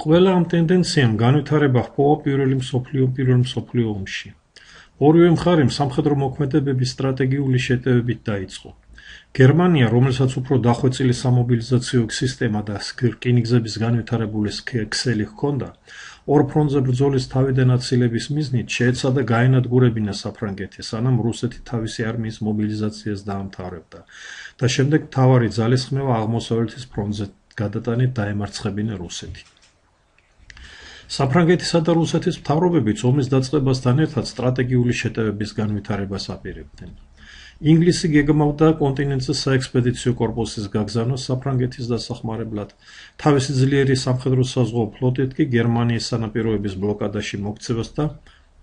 ყველა ამ ტენდენციამ განვითარება ჰპოვა პირველ მსოფლიო ომში. ორივე მხარემ სამხედრო მოქმედებების სტრატეგიული შეტევებით დაიწყო. გერმანია, რომელსაც უფრო დახვეწილი სამობილიზაციო სისტემა და რკინიგზების განვითარებული ქსელი ჰქონდა, ორ ფრონტზე ბრძოლის თავიდან აცილების მიზნით შეეცადა გაენადგურებინა საფრანგეთი, სანამ რუსეთი თავისი არმიის მობილიზაციას დაამთავრებდა და შემდეგ მთავარი ძალისხმევა აღმოსავლეთის ფრონტზე გადატანით დაემარცხებინა რუსეთი. საფრანგეთისა და რუსეთის მთავრობებიც ომის დაწყებასთან ერთად სტრატეგიული შეტევების განვითარებას აპირებდნენ. ინგლისი გეგმავდა კონტინენტზე საექსპედიციო კორპუსის გაგზავნას საფრანგეთის დასახმარებლად, თავისი ძლიერი სამხედრო-საზღვაო ფლოტით კი გერმანიის სანაპიროების ბლოკადაში მოქცევას და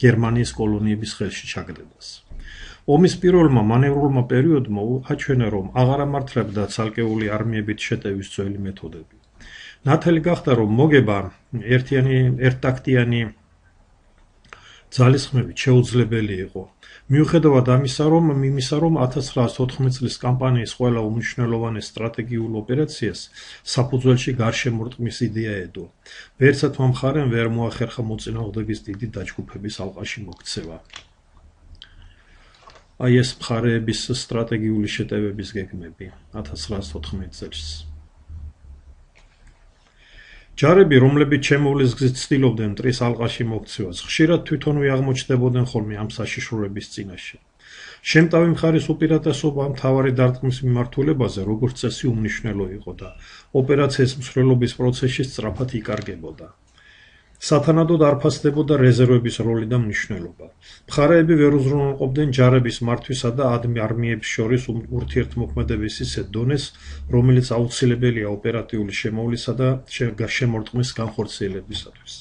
გერმანიის კოლონიების ხელში ჩაგდებას. ომის პირველმა მანევრულმა პერიოდმა აჩვენა, რომ აღარ ამართლებდა ცალკეული არმიებით შეტევის ძველი მეთოდები. ნათელი გახდა, რომ მოგება ერთტაქტიანი ძალისხმევით შეუძლებელი იყო. მიუხედავად ამისა, რომ 1914 წლის კამპანიის ყველა უმნიშვნელოვანეს სტრატეგიულ ოპერაციას საფუძველში გარშემორტყმის იდეა ედო. ვერცერთმა მხარემ ვერ მოახერხა მოწინააღმდეგის დიდი დაჯგუფების ალყაში მოქცევა. აი ეს მხარეების სტრატეგიული შეტევების გეგმები 1914 წელს. ჯარები, რომლებიც ჩემოვლის გზით ცდილობდნენ მტრის ალყაში მოქცევას, ხშირად თვითონვე აღმოჩნდებოდნენ ხოლმე ამ საშიშროების წინაშე. შემტავი მხარის უპირატესობა მთავარი დარტყმის მიმართულებაზე, როგორც წესი, უმნიშვნელო იყო და ოპერაციის მსვლელობის პროცესში სწრაფად იკარგებოდა. სათანადოდ არ ფასდებოდა რეზერვების როლი და მნიშვნელობა. მხარეები ვერ უზრუნველყოფდნენ ჯარების მართვისა და არმიებს შორის ურთიერთმოქმედების ისეთ დონეს, რომელიც აუცილებელია ოპერატიული შემოვლისა და შემორტყმის განხორციელებისათვის.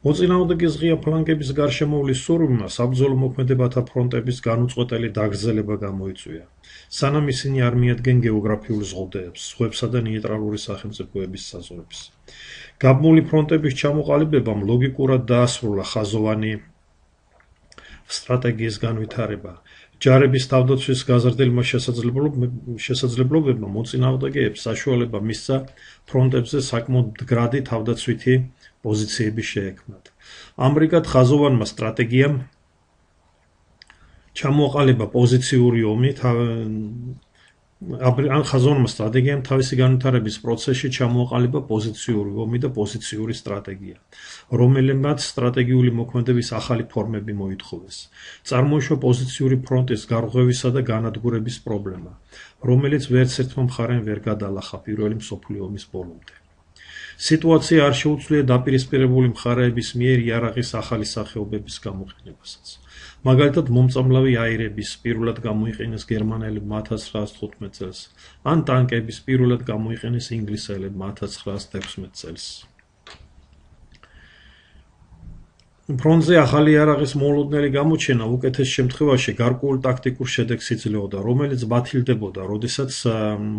მოწინააღმდეგის ღია ფლანგების გარშემოვლის სურვილმა საბრძოლო მოქმედებათა ფრონტების განუწყვეტელი დაგრძელება გამოიწვია, სანამ ისინი არ მიადგენ გეოგრაფიულ ზღვებსა და ნეიტრალური სახელმწიფოების საზღვრებს. გაბმული ფრონტების ჩამოყალიბებამ ლოგიკურად დაასრულა ხაზოვანი სტრატეგიის განვითარება. ჯარების თავდაცვის გაზრდილმა შესაძლებლობებმა მოწინააღმდეგეებს საშუალება მისცა ფრონტებზე საკმაოდ მდგრადი თავდაცვითი პოზიციები შეექმნათ. ამრიგად ხაზოვანმა სტრატეგიამ ჩამოყალიბა პოზიციური ომი ხაზოვანმა სტრატეგიამ თავისი განვითარების პროცესში ჩამოყალიბა პოზიციური ომი და პოზიციური სტრატეგია, რომელმაც სტრატეგიული მოქმედების ახალი ფორმები მოითხოვეს. წარმოიშვა პოზიციური ფრონტის გარღვევისა და განადგურების პრობლემა, რომელიც ვერც ერთმა მხარემ ვერ გადალახა პირველი მსოფლიო ომის ბოლომდე. სიტუაცია არ შეუძლია დაპირისპირებული მხარეების მიერ იარაღის ახალი სახეობების გამოყენებასაც. მაგალითად, მომწამლავი აირების პირველად გამოიყენეს გერმანელებმა 1915 წელს, ან ტანკების პირველად გამოიყენეს ინგლისელებმა 1916 წელს. ფრონტზე ახალი იარაღის მოულოდნელი გამოჩენა უკეთეს შემთხვევაში გარკვეულ ტაქტიკურ შედეგს იძლეოდა, რომელიც ბათილდებოდა, როდესაც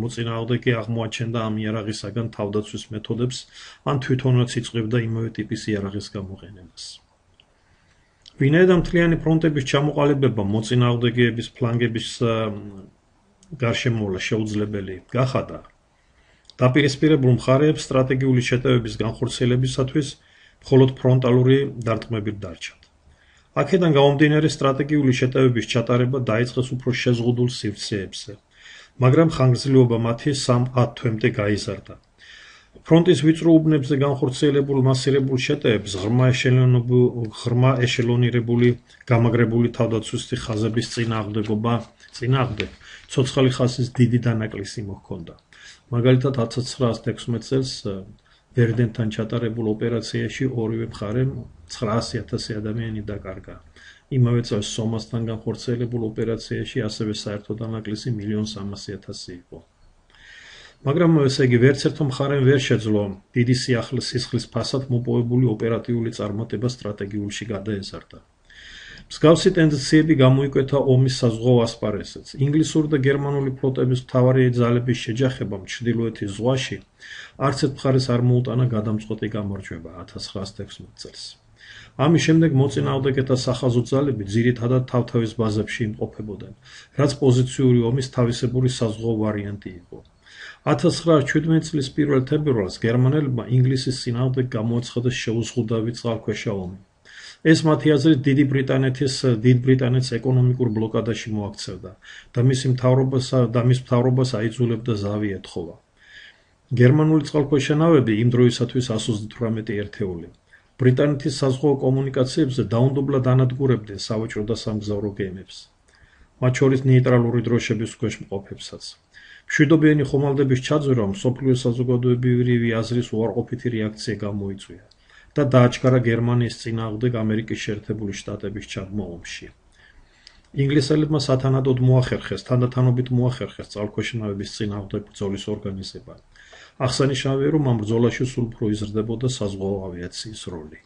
მოწინააღმდეგე აღმოაჩენდა ამ იარაღისაგან თავდაცვის მეთოდებს, ან თვითონაც იწვევდა იმავე ტიპის იარაღის გამოყენებას. ვინაიდან მთლიანი ფრონტების ჩამოყალიბება მოწინააღმდეგეების ფლანგების გარშემოვლა შეუძლებელი გახადა, დაპირისპირებულ მხარეებს სტრატეგიული შეტევების განხორციელებისათვის მხოლოდ ფრონტალური დარტყმებით დარჩათ. აქედან გამომდინარე სტრატეგიული შეტევების ჩატარება დაიწყეს უფრო შეზღუდულ სივრცეებზე, მაგრამ ხანგრძლივობა მათი 3-10 თვემდე გაიზარდა. ფრონტის ვიწრო უბნებზე განხორციელებულ მასირებულ შეტევებს ღრმა ეშელონირებული გამაგრებული თავდაცვითი ხაზების წინააღმდეგ ცოცხალი ხაზის დიდი დანაკლისი მოჰქონდა. მაგალითად 1916 წელს ვერდენთან ჩატარებულ ოპერაციაში ორივე მხარემ 900,000 ადამიანი დაკარგა. იმავე წელს სომასთან განხორციელებულ ოპერაციაში ასევე საერთო დანაკლისი 1,300,000 იყო. მაგრამ ესე იგი ვერც ერთ მხარემ ვერ შეძლო დიდი სისხლის ფასად მოპოვებული ოპერატიული წარმატება სტრატეგიულში გადაეზარდა. მსგავსი ტენდენციები გამოიკვეთა ომის საზღვაო ასპარეზზეც. ინგლისური და გერმანული ფლოტების მთავარი ძალების შეჯახებამ ჩრდილოეთის ზღვაში არც ერთ მხარეს არ მოუტანა გადამწყვეტი გამარჯვება 1916 წელს. ამის შემდეგ მოწინააღმდეგეთა სახაზო ძალები ძირითადად თავთავის ბაზებში იმყოფებოდნენ, რაც პოზიციური ომის თავისებური საზღვაო ვარიანტი იყო. 1917 წლის 1 თებერვალს გერმანელებმა ინგლისის წინააღმდეგ გამოაცხადეს შეუზღუდავი წყალქვეშა ომი. ეს მათი აზრით დიდ ბრიტანეთს ეკონომიკურ ბლოკადაში მოაქცევდა და მის მთავრობას აიძულებდა ზავი ეთხოვა. გერმანული წყალქვეშა ნავები იმ დროისათვის 128 ერთეული. ბრიტანეთის საზღვაო კომუნიკაციებზე დაუნდობლად ანადგურებდნენ სავაჭრო და სამგზავრო გემებს, მათ შორის ნეიტრალური დროშების ქვეშ მყოფებსაც. მშვიდობიანი ხომალდების ჩაძვირვამ მსოფლიო საზოგადოებრივი აზრის უარყოფითი რეაქცია გამოიწვია და დააჩქარა გერმანიის წინააღმდეგ ამერიკის შეერთებული შტატების ჩაბმო ომში. ინგლისელებმა სათანადოდ თანდათანობით მოახერხეს წყალქვეშა ნავების წინააღმდეგ ბრძოლის ორგანიზება. აღსანიშნავია, რომ ამ ბრძოლაში სულ უფრო იზრდებოდა საზღვაო ავიაციის როლი.